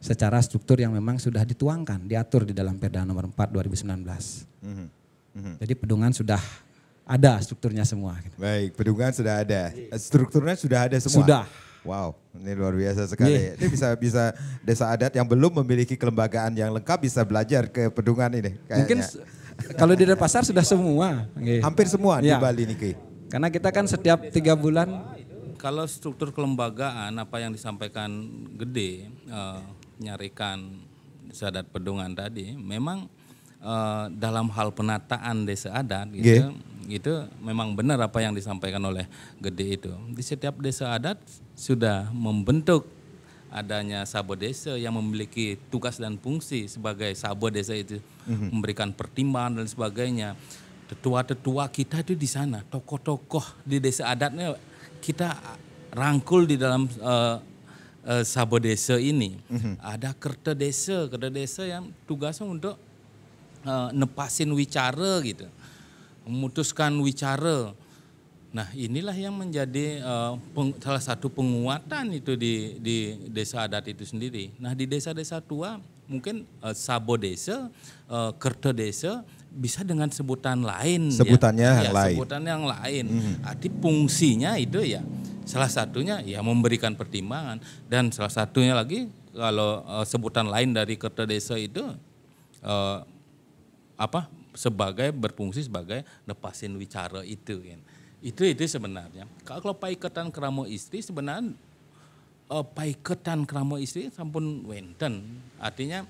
C: secara struktur yang memang sudah dituangkan, diatur di dalam Perda nomor 4 2019. Jadi Pedungan sudah ada strukturnya semua.
A: Baik, Pedungan sudah ada. Strukturnya sudah ada semua?
C: Sudah.
A: Wow, ini luar biasa sekali. Ini bisa desa adat yang belum memiliki kelembagaan yang lengkap bisa belajar ke Pedungan ini kayaknya.
C: Mungkin kalau di Denpasar sudah semua.
A: Hampir semua di Bali nih.
C: Karena kita kan setiap 3 bulan.
B: Kalau struktur kelembagaan apa yang disampaikan Gede, nyarikan desa adat Pedungan tadi, memang dalam hal penataan desa adat gitu, itu memang benar apa yang disampaikan oleh Gede itu. Di setiap desa adat sudah membentuk adanya sabo desa yang memiliki tugas dan fungsi sebagai sabo desa itu, memberikan pertimbangan dan sebagainya. Tetua-tetua kita itu di sana, tokoh-tokoh di desa adatnya kita rangkul di dalam sabo desa ini. Ada kerta desa yang tugasnya untuk nepasin wicara gitu, memutuskan wicara. Nah inilah yang menjadi salah satu penguatan itu di desa adat itu sendiri. Nah di desa-desa tua mungkin Sabo Desa, Kerto Desa bisa dengan sebutan lain.
A: Sebutannya
B: ya.
A: yang lain.
B: Sebutan yang lain. Arti fungsinya itu ya salah satunya ya memberikan pertimbangan, dan salah satunya lagi kalau sebutan lain dari Kerto Desa itu berfungsi sebagai nepasin wicara itu kan. Itu sebenarnya. Kalau paiketan kramo istri sebenarnya paiketan kramo istri sampun wenten. Artinya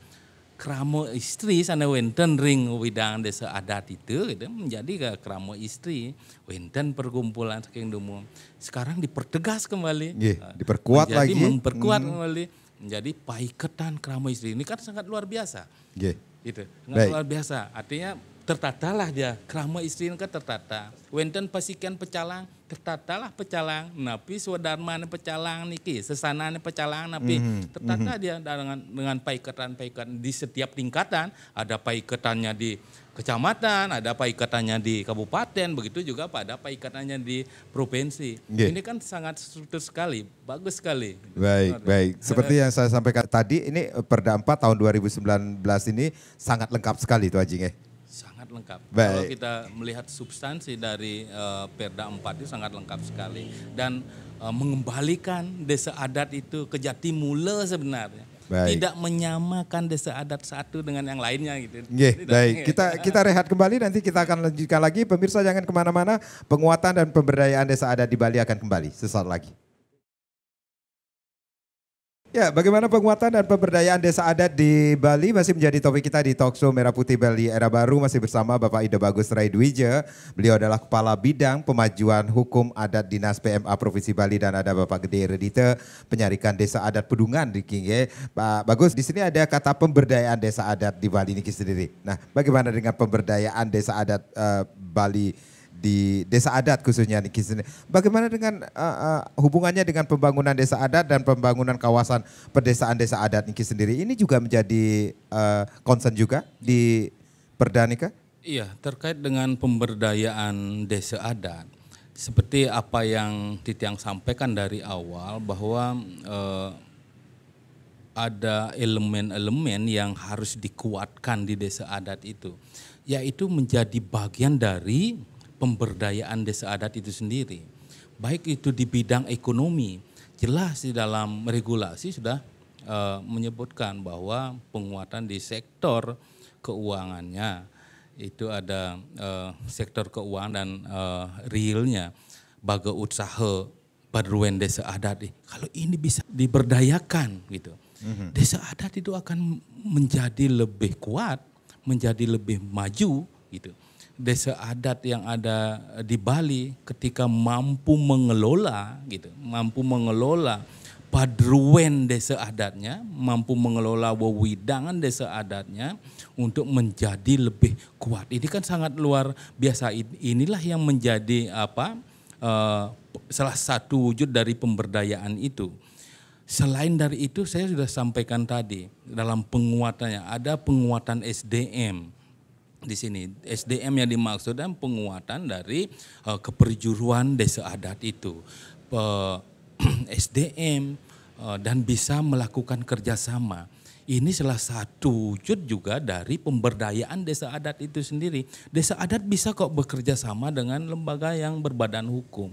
B: kramo istri sana wenten ring widang desa adat itu gitu, menjadi ke kramo istri wenten perkumpulan saking dumu. Sekarang dipertegas kembali.
A: Diperkuat lagi.
B: Memperkuat kembali menjadi paiketan kramo istri. Ini kan sangat luar biasa. Gitu. Sangat luar biasa. Artinya tertatalah dia, krama istri kan tertata. Wenten pasikian pecalang, tertatalah pecalang. Napi swadharmane pecalang niki, sesanane pecalang napi tertata dia dengan paiketan di setiap tingkatan. Ada paiketannya di kecamatan, ada paiketannya di kabupaten, begitu juga pada paiketannya di provinsi. Ini kan sangat struktur sekali, bagus sekali.
A: Baik. Seperti yang saya sampaikan tadi, ini Perda 4 tahun 2019 ini sangat lengkap sekali itu Ajing ya.
B: Sangat lengkap.
A: Baik.
B: Kalau kita melihat substansi dari Perda 4 itu sangat lengkap sekali dan mengembalikan desa adat itu ke jati mula sebenarnya.
A: Baik.
B: Tidak menyamakan desa adat satu dengan yang lainnya gitu.
A: Baik, kita rehat kembali, nanti kita akan lanjutkan lagi. Pemirsa jangan kemana-mana, penguatan dan pemberdayaan desa adat di Bali akan kembali sesaat lagi. Ya, bagaimana penguatan dan pemberdayaan desa adat di Bali masih menjadi topik kita di Talkshow Merah Putih Bali Era Baru, masih bersama Bapak Ida Bagus Raidwija. Beliau adalah Kepala Bidang Pemajuan Hukum Adat Dinas PMA Provinsi Bali, dan ada Bapak Gede Redite, Penyarikan Desa Adat Pedungan di Kingge. Pak Bagus, di sini ada kata pemberdayaan desa adat di Bali ini sendiri. Nah, bagaimana dengan pemberdayaan desa adat Bali di desa adat khususnya Niki sendiri? Bagaimana dengan hubungannya dengan pembangunan desa adat dan pembangunan kawasan pedesaan desa adat Niki sendiri? Ini juga menjadi concern juga di Perda Nika?
B: Iya, terkait dengan pemberdayaan desa adat, seperti apa yang Titiang sampaikan dari awal bahwa ada elemen-elemen yang harus dikuatkan di desa adat itu, yaitu menjadi bagian dari pemberdayaan desa adat itu sendiri. Baik itu di bidang ekonomi, jelas di dalam regulasi sudah menyebutkan bahwa penguatan di sektor keuangannya, itu ada sektor keuangan dan realnya, baga usaha perluan desa adat. Kalau ini bisa diberdayakan gitu, desa adat itu akan menjadi lebih kuat, menjadi lebih maju gitu. Desa adat yang ada di Bali ketika mampu mengelola gitu, mampu mengelola padruan desa adatnya, mampu mengelola wewidangan desa adatnya untuk menjadi lebih kuat. Ini kan sangat luar biasa. Inilah yang menjadi salah satu wujud dari pemberdayaan itu. Selain dari itu, saya sudah sampaikan tadi dalam penguatannya ada penguatan SDM. Di sini SDM yang dimaksud dan penguatan dari keperjuruan desa adat itu, SDM dan bisa melakukan kerjasama. Ini salah satu wujud juga dari pemberdayaan desa adat itu sendiri. Desa adat bisa kok bekerja sama dengan lembaga yang berbadan hukum.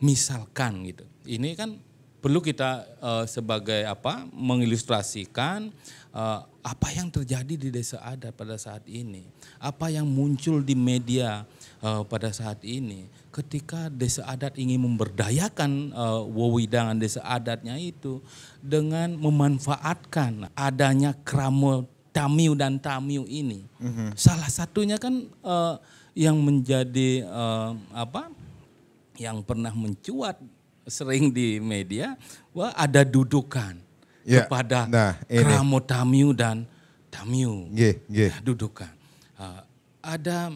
B: Misalkan gitu, ini kan perlu kita sebagai mengilustrasikan apa yang terjadi di desa adat pada saat ini, apa yang muncul di media pada saat ini. Ketika desa adat ingin memberdayakan wewidangan desa adatnya itu dengan memanfaatkan adanya kramo tamiu dan tamiu ini. Salah satunya kan yang menjadi yang pernah mencuat sering di media, wah ada dudukan kepada kramo tamiu dan tamiu. Dudukan. Ada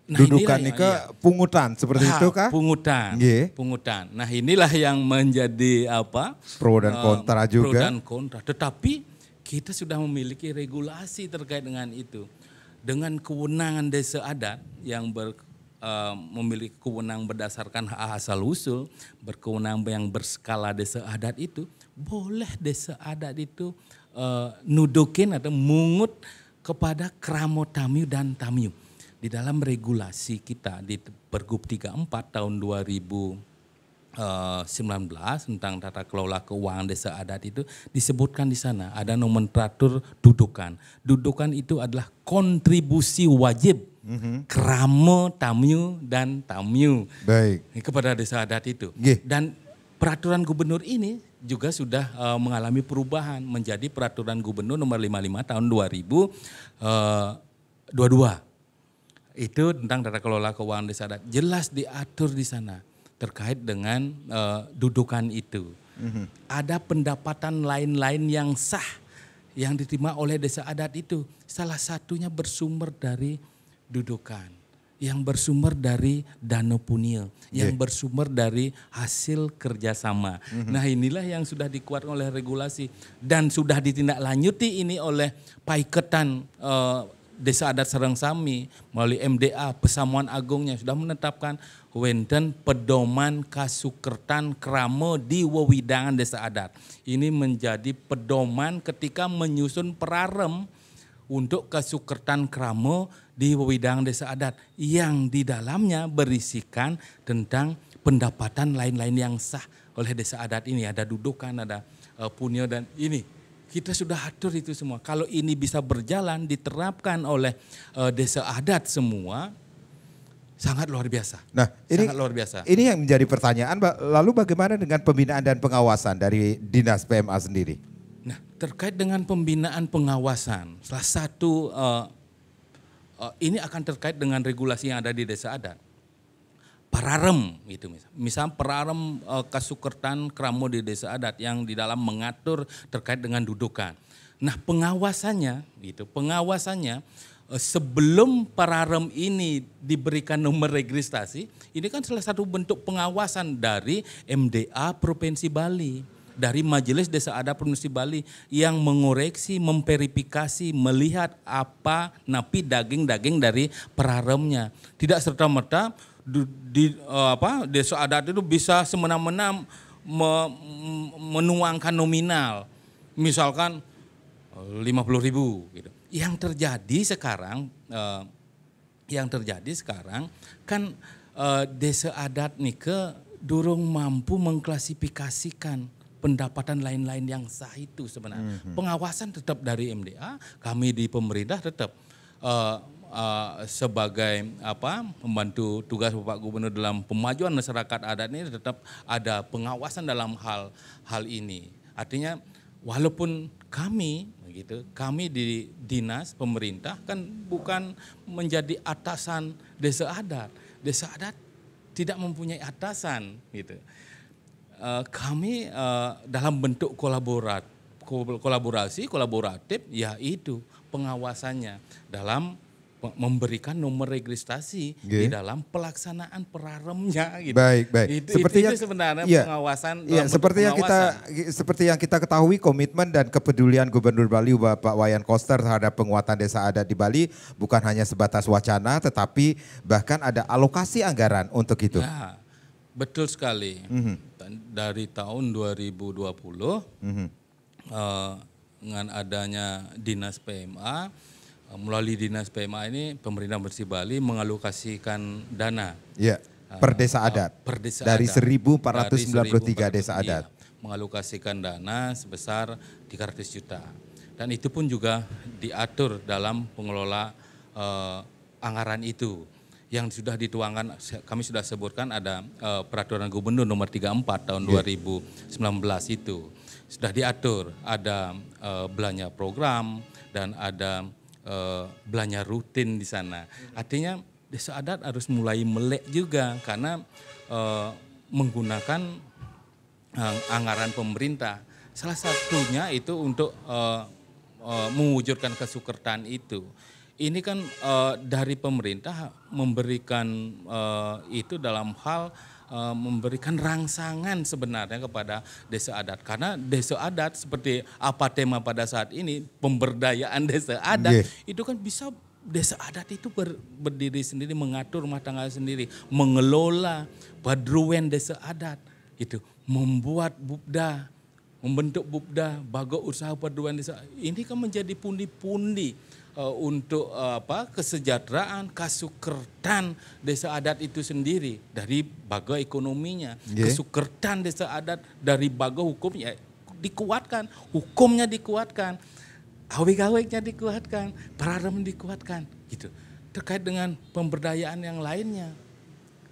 A: dudukan ini ke pungutan seperti itu kah?
B: Pungutan. Nah, inilah yang menjadi
A: pro dan kontra juga.
B: Pro dan kontra. Tetapi kita sudah memiliki regulasi terkait dengan itu. Dengan kewenangan desa adat yang memiliki kewenangan berdasarkan hak asal usul, berkewenangan yang berskala desa adat itu, boleh desa adat itu nudukin atau mungut kepada kramo tamiu dan tamiu. Di dalam regulasi kita di Pergub 34 tahun 2019 tentang tata kelola keuangan desa adat itu disebutkan di sana ada nomenklatur dudukan. Dudukan itu adalah kontribusi wajib kramo tamiu dan tamiu kepada desa adat itu. Dan peraturan gubernur ini juga sudah mengalami perubahan menjadi peraturan gubernur nomor 55 tahun 2022. Itu tentang tata kelola keuangan desa adat. Jelas diatur di sana terkait dengan dudukan itu. Ada pendapatan lain-lain yang sah yang diterima oleh desa adat itu. Salah satunya bersumber dari dudukan, yang bersumber dari dana punil, yang bersumber dari hasil kerjasama. Nah inilah yang sudah dikuatkan oleh regulasi dan sudah ditindaklanjuti ini oleh Paiketan Desa Adat Sarangsami melalui MDA Pesamuan Agungnya sudah menetapkan wenten pedoman kasukertan kramo di wewidangan desa adat. Ini menjadi pedoman ketika menyusun perarem untuk kasukertan kramo di wewidangan desa adat yang di dalamnya berisikan tentang pendapatan lain-lain yang sah oleh desa adat ini. Ada dudukan, ada punyo dan ini. Kita sudah atur itu semua. Kalau ini bisa berjalan, diterapkan oleh desa adat semua, sangat luar biasa.
A: Nah,
B: sangat luar biasa.
A: Ini yang menjadi pertanyaan, lalu bagaimana dengan pembinaan dan pengawasan dari Dinas PMA sendiri?
B: Nah, terkait dengan pembinaan pengawasan, salah satu ini akan terkait dengan regulasi yang ada di desa adat. Pararem gitu misal pararem kasukertan kramo di desa adat yang di dalam mengatur terkait dengan dudukan. Nah pengawasannya sebelum pararem ini diberikan nomor registrasi, ini kan salah satu bentuk pengawasan dari MDA Provinsi Bali, dari Majelis Desa Adat Provinsi Bali yang mengoreksi, memverifikasi, melihat apa napi daging-daging dari pararemnya. Tidak serta-merta desa adat itu bisa semena-mena menuangkan nominal, misalkan 50.000 gitu. Yang terjadi sekarang kan desa adat nih durung mampu mengklasifikasikan pendapatan lain-lain yang sah itu sebenarnya. Pengawasan tetap dari MDA, kami di pemerintah tetap sebagai membantu tugas Bapak Gubernur dalam pemajuan masyarakat adat ini tetap ada pengawasan dalam hal ini. Artinya walaupun kami di dinas pemerintah kan bukan menjadi atasan desa adat. Desa adat tidak mempunyai atasan gitu. Kami dalam bentuk kolaborasi kolaboratif yaitu pengawasannya dalam memberikan nomor registrasi di dalam pelaksanaan peraremnya gitu.
A: Baik.
B: Itu sebenarnya pengawasan.
A: Iya, seperti yang kita ketahui komitmen dan kepedulian Gubernur Bali Bapak Wayan Koster terhadap penguatan desa adat di Bali bukan hanya sebatas wacana tetapi bahkan ada alokasi anggaran untuk itu.
B: Ya, betul sekali. Dari tahun 2020 dengan adanya Dinas PMA, melalui Dinas PMA ini pemerintah Provinsi Bali mengalokasikan dana
A: per desa adat dari 1.493 desa adat.
B: Mengalokasikan dana sebesar 300 juta. Dan itu pun juga diatur dalam pengelola anggaran itu. Yang sudah dituangkan, kami sudah sebutkan ada peraturan gubernur nomor 34 tahun 2019 itu. Sudah diatur, ada belanja program dan ada belanja rutin di sana. Artinya desa adat harus mulai melek juga karena menggunakan anggaran pemerintah. Salah satunya itu untuk mewujudkan kesukertan itu. Ini kan dari pemerintah memberikan itu dalam hal memberikan rangsangan sebenarnya kepada desa adat. Karena desa adat seperti apa tema pada saat ini, pemberdayaan desa adat, itu kan bisa desa adat itu berdiri sendiri, mengatur rumah tangga sendiri, mengelola padruwen desa adat gitu, membuat bupda membentuk Bupda, baga usaha paduan desa. Ini kan menjadi pundi-pundi untuk kesejahteraan, kasukertan desa adat itu sendiri dari baga ekonominya, kasukertan desa adat dari baga hukumnya dikuatkan, hukumnya dikuatkan, awik-awiknya dikuatkan, perarem dikuatkan, gitu. Terkait dengan pemberdayaan yang lainnya,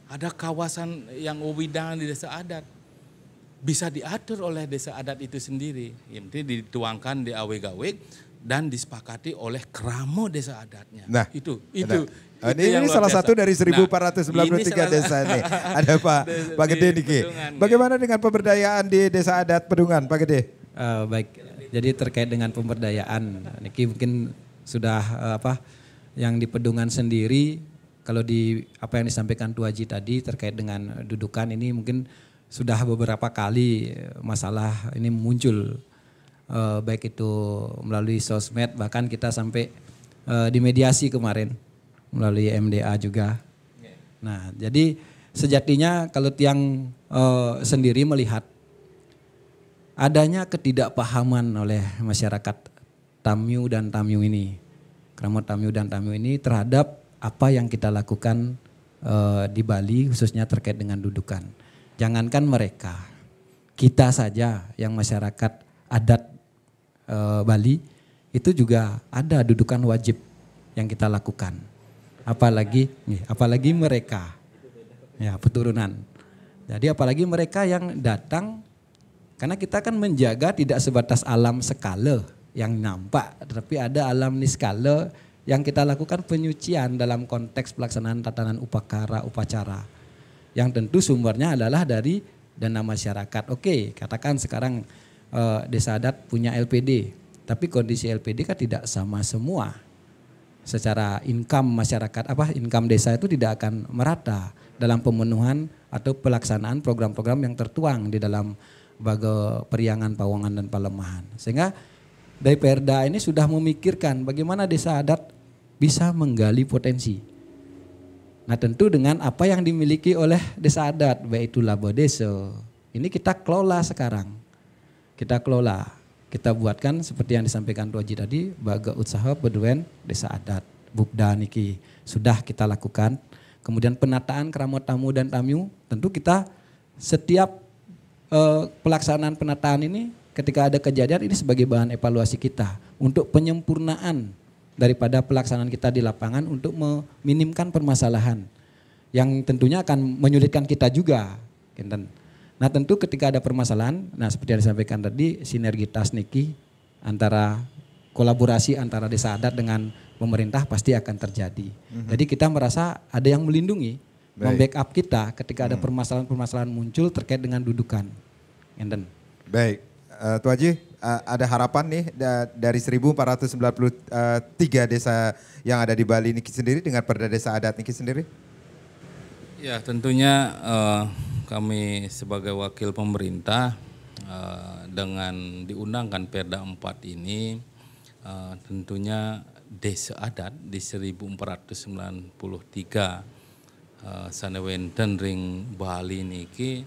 B: ada kawasan yang wewidangan di desa adat bisa diatur oleh desa adat itu sendiri, yang penting dituangkan di awik-awik dan disepakati oleh kramo desa adatnya.
A: Nah,
B: itu
A: ini salah satu dari 1493 desa ini. Ada Pak Gede Niki. Bagaimana dengan pemberdayaan di desa adat Pedungan, Pak Gede?
C: Baik, jadi terkait dengan pemberdayaan, Niki mungkin sudah yang di Pedungan sendiri, kalau di apa yang disampaikan Tuaji tadi terkait dengan dudukan ini mungkin sudah beberapa kali masalah ini muncul. Baik itu melalui sosmed, bahkan kita sampai dimediasi kemarin melalui MDA juga. Nah, jadi sejatinya kalau Tiang sendiri melihat adanya ketidakpahaman oleh masyarakat Tamyu dan Tamyu ini, Kramo Tamyu dan Tamyu ini terhadap apa yang kita lakukan di Bali khususnya terkait dengan dudukan. Jangankan mereka, kita saja yang masyarakat adat Bali itu juga ada dudukan wajib yang kita lakukan. Apalagi mereka, ya keturunan. Jadi apalagi mereka yang datang, karena kita kan menjaga tidak sebatas alam skala yang nampak, tetapi ada alam niskala yang kita lakukan penyucian dalam konteks pelaksanaan tatanan upacara. Yang tentu sumbernya adalah dari dana masyarakat. Oke, katakan sekarang desa adat punya LPD, tapi kondisi LPD kan tidak sama semua. Secara income masyarakat, income desa itu tidak akan merata dalam pemenuhan atau pelaksanaan program-program yang tertuang di dalam baga periangan, pawangan dan palemahan. Sehingga dari Perda ini sudah memikirkan bagaimana desa adat bisa menggali potensi. Nah tentu dengan apa yang dimiliki oleh desa adat, baik itu laba desa, ini kita kelola sekarang. Kita kelola, kita buatkan seperti yang disampaikan Tuaji tadi, baga usaha peduen desa adat, Bupda niki sudah kita lakukan. Kemudian penataan Kramo Tamu dan Tamyu, tentu kita setiap pelaksanaan penataan ini ketika ada kejadian ini sebagai bahan evaluasi kita untuk penyempurnaan daripada pelaksanaan kita di lapangan untuk meminimkan permasalahan yang tentunya akan menyulitkan kita juga. Nah tentu ketika ada permasalahan, nah seperti yang disampaikan tadi, sinergitas niki antara kolaborasi antara desa adat dengan pemerintah pasti akan terjadi. Jadi kita merasa ada yang melindungi, membackup kita ketika ada permasalahan-permasalahan muncul terkait dengan dudukan.
A: Baik, Tuaji, ada harapan nih dari 1493 desa yang ada di Bali niki sendiri dengan Perda Desa Adat niki sendiri?
B: Ya tentunya kami sebagai wakil pemerintah dengan diundangkan Perda 4 ini tentunya desa adat di 1493 sanewenten ring Bali niki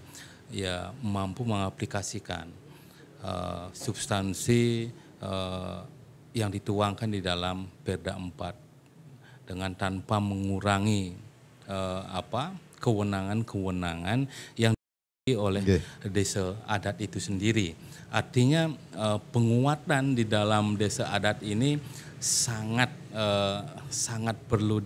B: ya mampu mengaplikasikan substansi yang dituangkan di dalam Perda 4 dengan tanpa mengurangi kewenangan-kewenangan yang dimiliki oleh desa adat itu sendiri. Artinya penguatan di dalam desa adat ini sangat perlu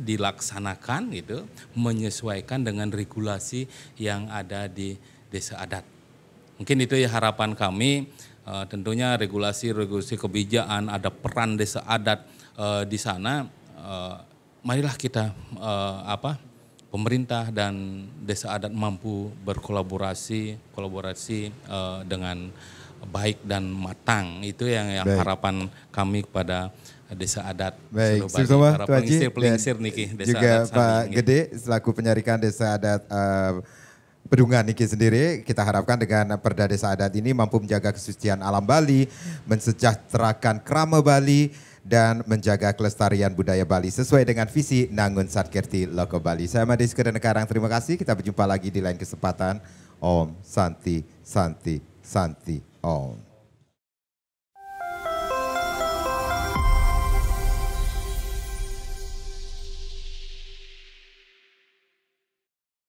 B: dilaksanakan gitu, menyesuaikan dengan regulasi yang ada di desa adat. Mungkin itu ya harapan kami. Tentunya regulasi kebijakan, ada peran desa adat di sana. Marilah kita pemerintah dan desa adat mampu berkolaborasi dengan baik dan matang. Itu yang harapan kami kepada desa adat.
A: Baik, sama
B: Pelingsir niki desa
A: juga
B: adat
A: Pak Gede selaku penyarikan desa adat Pedungan niki sendiri, kita harapkan dengan Perda Desa Adat ini mampu menjaga kesucian alam Bali, mensejahterakan krama Bali, dan menjaga kelestarian budaya Bali sesuai dengan visi Nangun Satkerti Loko Bali. Saya Made Sekarang, terima kasih. Kita berjumpa lagi di lain kesempatan. Om Santi Santi Santi Om.